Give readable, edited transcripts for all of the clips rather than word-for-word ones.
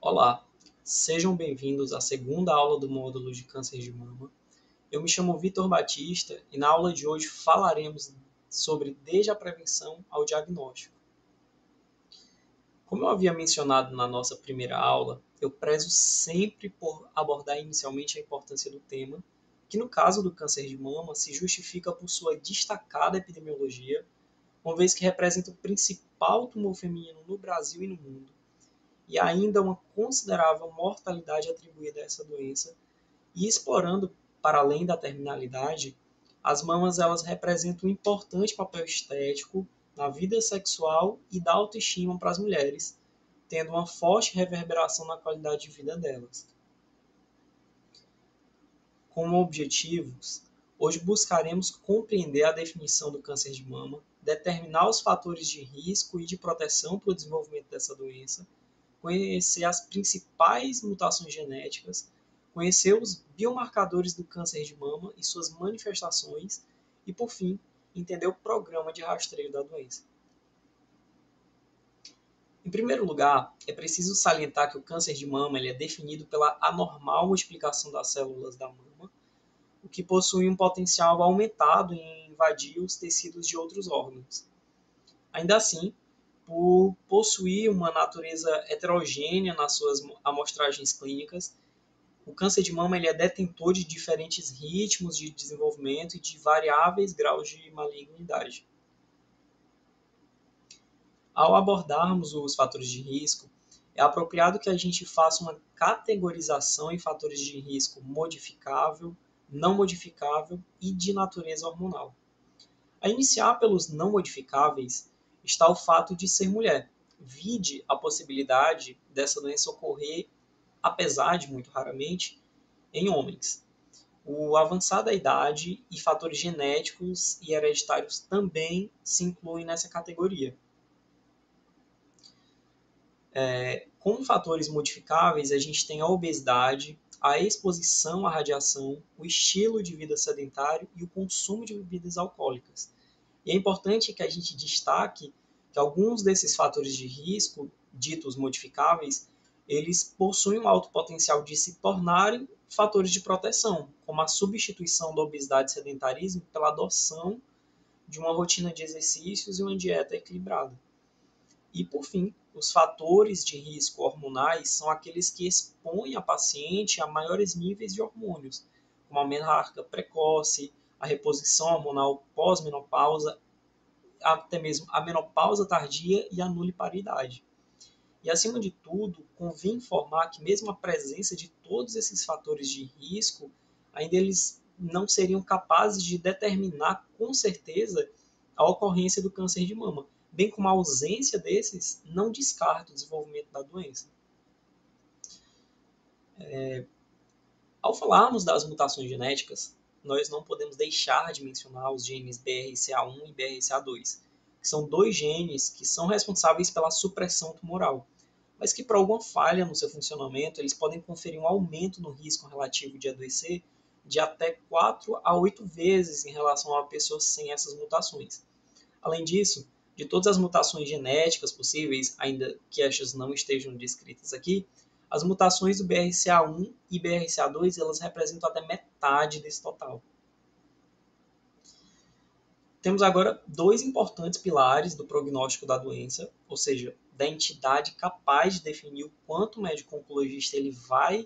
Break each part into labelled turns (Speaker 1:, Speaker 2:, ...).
Speaker 1: Olá, sejam bem-vindos à segunda aula do módulo de câncer de mama. Eu me chamo Vitor Batista e na aula de hoje falaremos sobre desde a prevenção ao diagnóstico. Como eu havia mencionado na nossa primeira aula, eu prezo sempre por abordar inicialmente a importância do tema, que no caso do câncer de mama se justifica por sua destacada epidemiologia, uma vez que representa o principal tumor feminino no Brasil e no mundo, e ainda uma considerável mortalidade atribuída a essa doença, e explorando para além da terminalidade, as mamas elas representam um importante papel estético na vida sexual e da autoestima para as mulheres, tendo uma forte reverberação na qualidade de vida delas. Como objetivos, hoje buscaremos compreender a definição do câncer de mama, determinar os fatores de risco e de proteção para o desenvolvimento dessa doença, conhecer as principais mutações genéticas, conhecer os biomarcadores do câncer de mama e suas manifestações e, por fim, entender o programa de rastreio da doença. Em primeiro lugar, é preciso salientar que o câncer de mama ele é definido pela anormal multiplicação das células da mama, o que possui um potencial aumentado em invadir os tecidos de outros órgãos. Ainda assim, por possuir uma natureza heterogênea nas suas amostragens clínicas, o câncer de mama ele é detentor de diferentes ritmos de desenvolvimento e de variáveis graus de malignidade. Ao abordarmos os fatores de risco, é apropriado que a gente faça uma categorização em fatores de risco modificável, não modificável e de natureza hormonal. A iniciar pelos não modificáveis está o fato de ser mulher. Vide a possibilidade dessa doença ocorrer, apesar de muito raramente, em homens. O avançar da idade e fatores genéticos e hereditários também se incluem nessa categoria. Como fatores modificáveis, a gente tem a obesidade, a exposição à radiação, o estilo de vida sedentário e o consumo de bebidas alcoólicas. E é importante que a gente destaque que alguns desses fatores de risco, ditos modificáveis, eles possuem um alto potencial de se tornarem fatores de proteção, como a substituição da obesidade e sedentarismo pela adoção de uma rotina de exercícios e uma dieta equilibrada. E, por fim, os fatores de risco hormonais são aqueles que expõem a paciente a maiores níveis de hormônios, como a menarca precoce, a reposição hormonal pós-menopausa, até mesmo a menopausa tardia e a nuliparidade. E, acima de tudo, convém informar que mesmo a presença de todos esses fatores de risco, ainda eles não seriam capazes de determinar com certeza a ocorrência do câncer de mama, bem como a ausência desses não descarta o desenvolvimento da doença. Ao falarmos das mutações genéticas, nós não podemos deixar de mencionar os genes BRCA1 e BRCA2, que são dois genes que são responsáveis pela supressão tumoral, mas que por alguma falha no seu funcionamento, eles podem conferir um aumento no risco relativo de adoecer de até 4 a 8 vezes em relação a uma pessoa sem essas mutações. Além disso, de todas as mutações genéticas possíveis, ainda que estas não estejam descritas aqui, as mutações do BRCA1 e BRCA2 elas representam até metade desse total. Temos agora dois importantes pilares do prognóstico da doença, ou seja, da entidade capaz de definir o quanto o médico oncologista ele vai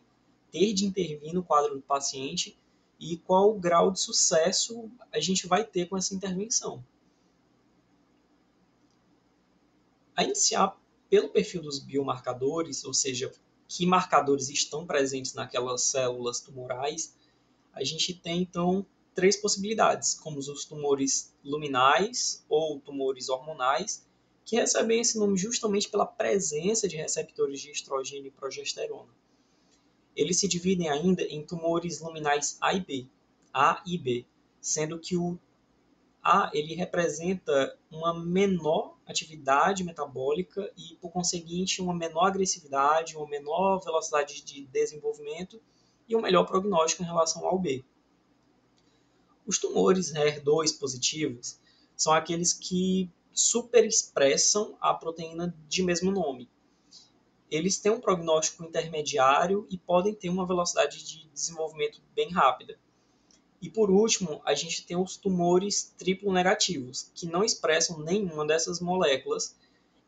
Speaker 1: ter de intervir no quadro do paciente e qual o grau de sucesso a gente vai ter com essa intervenção. A iniciar pelo perfil dos biomarcadores, ou seja, que marcadores estão presentes naquelas células tumorais, a gente tem então três possibilidades, como os tumores luminais ou tumores hormonais, que recebem esse nome justamente pela presença de receptores de estrogênio e progesterona. Eles se dividem ainda em tumores luminais A e B, sendo que o A ele representa uma menor atividade metabólica e, por conseguinte, uma menor agressividade, uma menor velocidade de desenvolvimento e um melhor prognóstico em relação ao B. Os tumores HER2 positivos são aqueles que superexpressam a proteína de mesmo nome. eles têm um prognóstico intermediário e podem ter uma velocidade de desenvolvimento bem rápida. E por último, a gente tem os tumores triplo negativos, que não expressam nenhuma dessas moléculas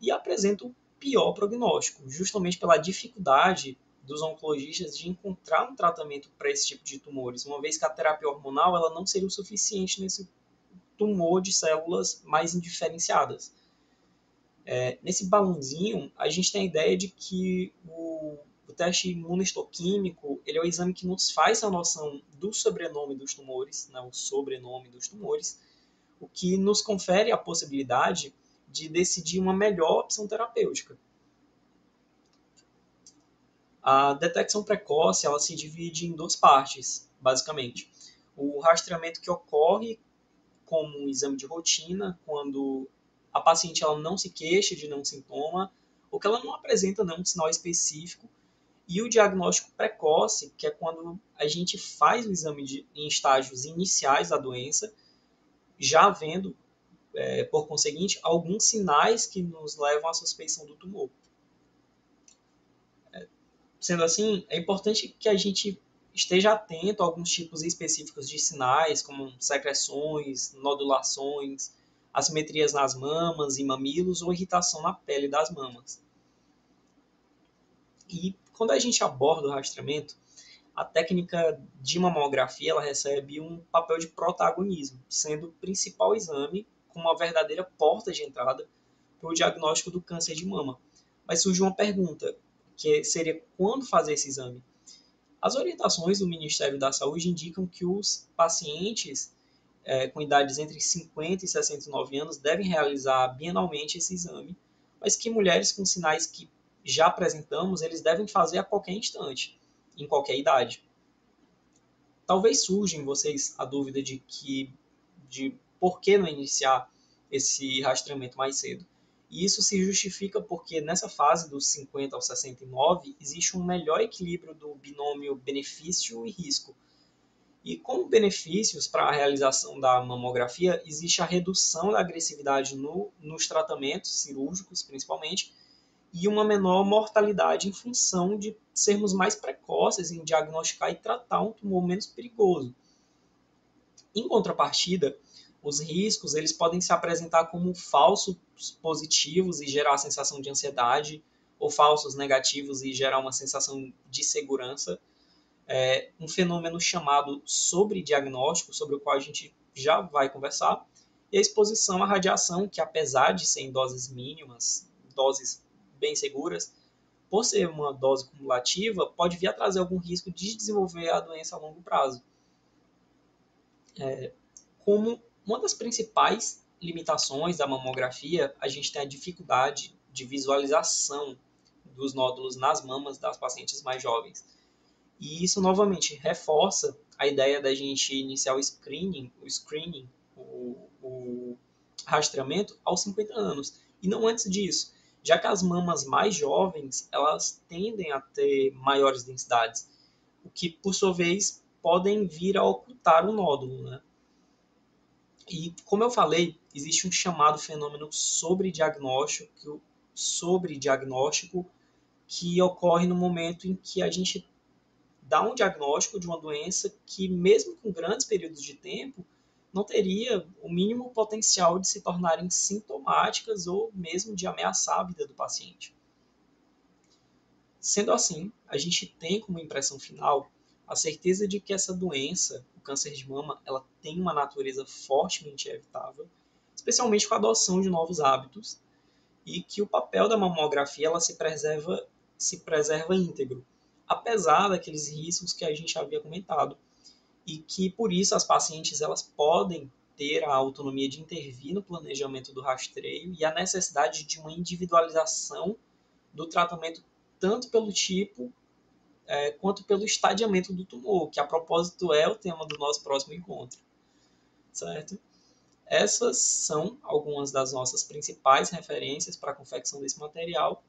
Speaker 1: e apresentam pior prognóstico, justamente pela dificuldade dos oncologistas de encontrar um tratamento para esse tipo de tumores, uma vez que a terapia hormonal ela não seria o suficiente nesse tumor de células mais indiferenciadas. Nesse balãozinho, a gente tem a ideia de que o teste imunohistoquímico ele é o exame que nos faz a noção do sobrenome dos tumores, né, o sobrenome dos tumores, o que nos confere a possibilidade de decidir uma melhor opção terapêutica. A detecção precoce ela se divide em duas partes, basicamente. O rastreamento que ocorre como um exame de rotina, quando a paciente ela não se queixa de nenhum sintoma, ou que ela não apresenta nenhum sinal específico, e o diagnóstico precoce, que é quando a gente faz o exame em estágios iniciais da doença, já vendo, por conseguinte, alguns sinais que nos levam à suspeição do tumor. Sendo assim, é importante que a gente esteja atento a alguns tipos específicos de sinais, como secreções, nodulações, assimetrias nas mamas e mamilos ou irritação na pele das mamas. E quando a gente aborda o rastreamento, a técnica de mamografia ela recebe um papel de protagonismo, sendo o principal exame como uma verdadeira porta de entrada para o diagnóstico do câncer de mama. Mas surge uma pergunta, que seria quando fazer esse exame? As orientações do Ministério da Saúde indicam que os pacientes com idades entre 50 e 69 anos devem realizar bienalmente esse exame, mas que mulheres com sinais que já apresentamos, eles devem fazer a qualquer instante, em qualquer idade. Talvez surja em vocês a dúvida de por que não iniciar esse rastreamento mais cedo. E isso se justifica porque nessa fase dos 50 aos 69 existe um melhor equilíbrio do binômio benefício e risco. E como benefícios para a realização da mamografia, existe a redução da agressividade nos tratamentos cirúrgicos, principalmente, e uma menor mortalidade em função de sermos mais precoces em diagnosticar e tratar um tumor menos perigoso. Em contrapartida, os riscos eles podem se apresentar como falsos positivos e gerar a sensação de ansiedade, ou falsos negativos e gerar uma sensação de segurança. Um fenômeno chamado sobrediagnóstico, sobre o qual a gente já vai conversar, e a exposição à radiação, que apesar de ser em doses mínimas, doses bem seguras, por ser uma dose cumulativa, pode vir a trazer algum risco de desenvolver a doença a longo prazo. Como uma das principais limitações da mamografia, a gente tem a dificuldade de visualização dos nódulos nas mamas das pacientes mais jovens. E isso novamente reforça a ideia da gente iniciar o rastreamento aos 50 anos, e não antes disso, já que as mamas mais jovens elas tendem a ter maiores densidades, o que por sua vez podem vir a ocultar o nódulo, né? E como eu falei, existe um chamado fenômeno sobrediagnóstico que ocorre no momento em que a gente dá um diagnóstico de uma doença que, mesmo com grandes períodos de tempo, não teria o mínimo potencial de se tornarem sintomáticas ou mesmo de ameaçar a vida do paciente. Sendo assim, a gente tem como impressão final a certeza de que essa doença, o câncer de mama, ela tem uma natureza fortemente evitável, especialmente com a adoção de novos hábitos, e que o papel da mamografia ela se preserva íntegro, apesar daqueles riscos que a gente havia comentado, e que por isso as pacientes elas podem ter a autonomia de intervir no planejamento do rastreio e a necessidade de uma individualização do tratamento tanto pelo tipo quanto pelo estadiamento do tumor, que a propósito é o tema do nosso próximo encontro, certo? Essas são algumas das nossas principais referências para a confecção desse material.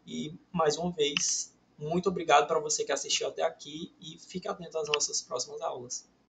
Speaker 1: E, mais uma vez, muito obrigado para você que assistiu até aqui e fique atento às nossas próximas aulas.